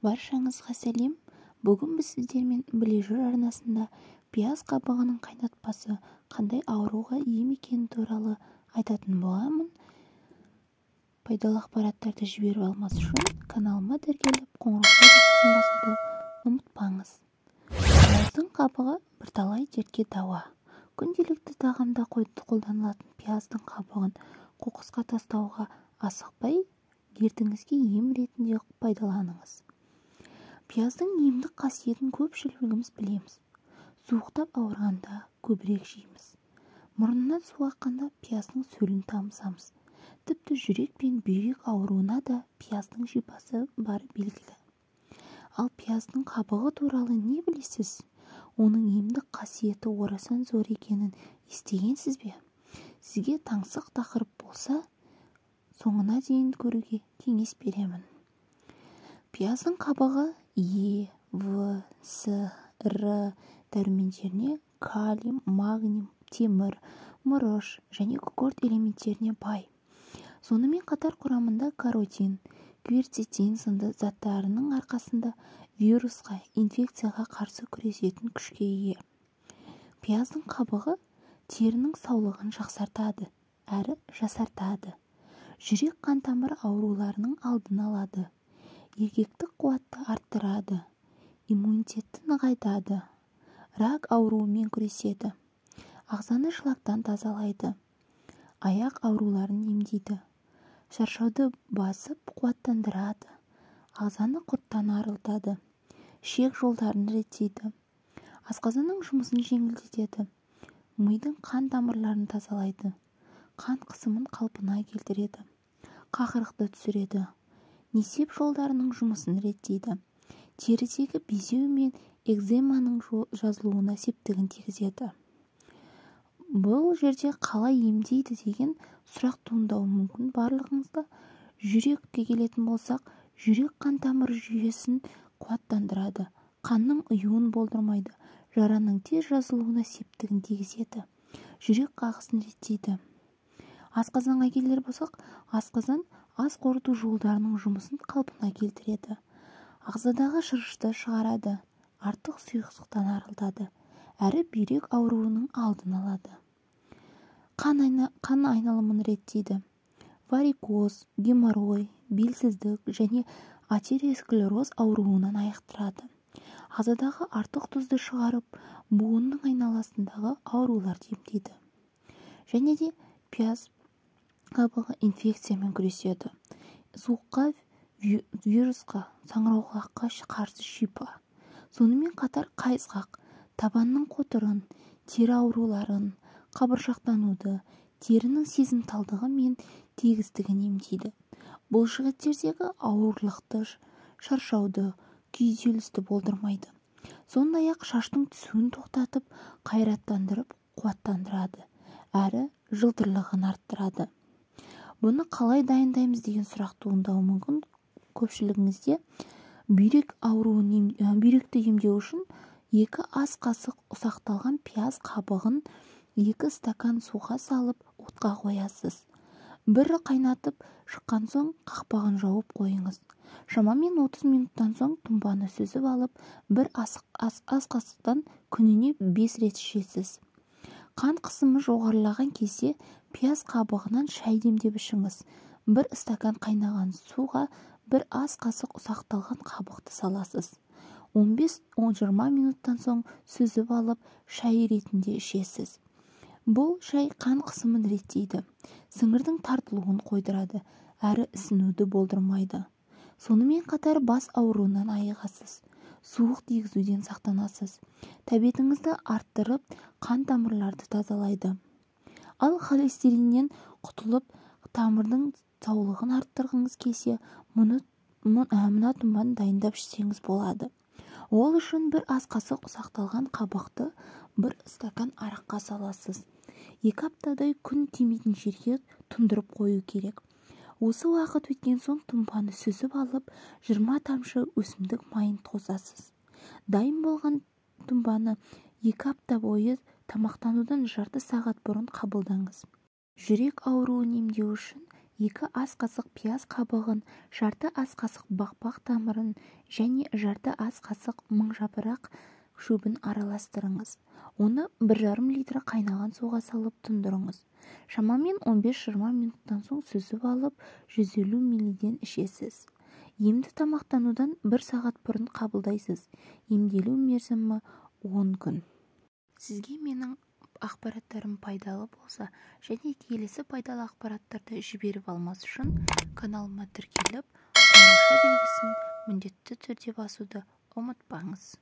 Баршаңызға сәлем. Бүгін біз сіздермен біле жүр арнасында пияз қабығының қайнатпасы қандай ауруға ем екені туралы айтатын боламын. Пайдалы ақпараттарды жіберіп алмас үшін каналыма тіркеліп қоңырау түймесін басуды ұмытпаңыз. Пияздың қабығы бірталай дертке дауа. Күнделікті тағамда қолданылатын пияздың қабығын қоқысқа тастауға асықпай, дертіңізге ем ретінде пайдаланыңыз. Пияздың емдік қасиетін көпшілігіміз білеміз. Суықтап ауырғанда көбірек жейміз. Мұрнынан су аққанда пияздың сөлін тамызамыз. Тіпті жүрек пен бүйрек ауруына да пияздың шипасы бары белгілі. Ал пияздың қабығы туралы не білесіз? Оның емдік қасиеті орасан зор екенін естігенсіз бе? Сізге таңсық тақырып болса, соңына дейін көруге кеңес беремін. Пияздың қабығы Е, В, С, Р дәрумендеріне, калий, магний, темір, мырыш және күкірт элементтеріне бай. Сонымен қатар құрамында каротин, кверцетин сынды заттарының арқасында вирусқа, инфекцияға қарсы күресетін күшке ие. Пияздың қабығы терінің саулығын жақсартады әрі жасартады. Жүрек қан тамыр ауруларының алдын алады. Еркектік қуатты арттырады. Иммунитетті нығайтады. Рак ауруымен күреседі. Ағзаны шлактан тазалайды. Аяқ ауруларын емдейді. Шаршауды басып қуаттандырады. Ағзаны құрттан арылтады. Ішек жолдарын реттейді. Асқазанның жұмысын жеңілдетеді. Мидың қан тамырларын тазалайды. Қан қысымын қалпына келтіреді. Қақырықты түсіреді. Несеп жолдарының жұмысын реттейді. Терідегі безеу мен экземаның жазылуына септігін тигізеді. Бұл жерде қалай емдейді деген сұрақ туындауы мүмкін барлығыңызға. Жүрекке келетін болсақ, жүрек қан тамыр жүйесін қуаттандырады. Қанның ұюын болдырмайды. Жараның тез жазылуына септігін тигізеді. Жүрек қағысын реттейді. Асқазанға келер болсақ, асқазан ас қорыту жолдарының жұмысын қалпына келтіреді. Ағзадағы шырышты шығарады. Артық сұйықтықтан арылтады. Әрі бүйрек ауруының алдын алады. Қан айналымын реттейді. Варикоз, геморрой, белсіздік және атеросклероз ауруынан айықтырады. Ағзадағы артық тұзды шығарып, буынның айналасындағы ауруларды емдейді. Және де пияз қабығы инфекциямен күреседі. Суыққа, вирусқа, саңырауқұлаққа қарсы шипа. Сонымен қатар қайызғақ, табанның қотырын, тері ауруларын, қабыршақтануды, терінің сезімталдығы мен тегістігін емдейді. Бұл жігіттердегі ауырлықты, шаршауды, күйзелісті болдырмайды. Сондай-ақ шаштың түсуін тоқтатып, қайраттандырып, қуаттандырады. Әрі жылтырлығын арттырады. Бұны қалай дайындаймыз деген сұрақ туындауы мүмкін көпшілігіңізде. Бүйректі емдеу үшін 2 ас қасық ұсақталған пияз қабығын 2 стакан суға салып отқа қоясыз. Бір қайнатып шыққан соң қақпағын жауып қойыңыз. Шамамен 30 минуттан соң тұнбаны сүзіп алып, 1 ас қасықтан күніне 5 рет ішесіз. Қан қысымы жоғарылаған кезде пияз қабығынан шай демдеп ішіңіз. 1 стакан қайнаған суға 1 ас қасық ұсақталған қабықты саласыз. 15-20 минуттан соң сүзіп алып, шай ретінде ішесіз. Бұл шай қан қысымын реттейді. Сіңірдің тартылуын қойдырады, әрі ісінуді болдырмайды. Сонымен қатар бас ауруынан айығасыз. Суық тигізуден сақтанасыз. Тәбетіңізді арттырып, қан тамырларды тазалайды. Ал холестериннен құтылып, тамырдың саулығын арттырғыңыз келсе, мына тұнбаны дайындап ішсеңіз болады. Ол үшін 1 ас қасық ұсақталған қабықты 1 стакан араққа саласыз. 2 аптадай күн тимейтін жерге тұндырып қою керек. Осы уақыт өткен соң тұнбаны сүзіп алып, 20 тамшы өсімдік майын қосасыз. Дайын болған тұнбаны 2 апта бойы тамақтанудан жарты сағат бұрын қабылдаңыз. Жүрек ауруын емдеу үшін 2 ас қасық пияз қабығын, жарты ас қасық бақбақ тамырын және жарты ас қасық мыңжапырақ шөбін араластырыңыз. Оны 1,5 литр қайнаған суға салып тұндырыңыз. Шамамен 15-20 минуттан соң сүзіп алып, 150 мл ішесіз. Емді тамақтанудан 1 сағат бұрын қабылдайсыз. Емделу мерзімі 10 күн. Сізге менің ақпараттарым пайдалы болса және келесі пайдалы ақпараттарды жіберіп алмас үшін каналыма тіркеліп, қоңырау белгісін міндетті түрде басуды ұмытпаңыз.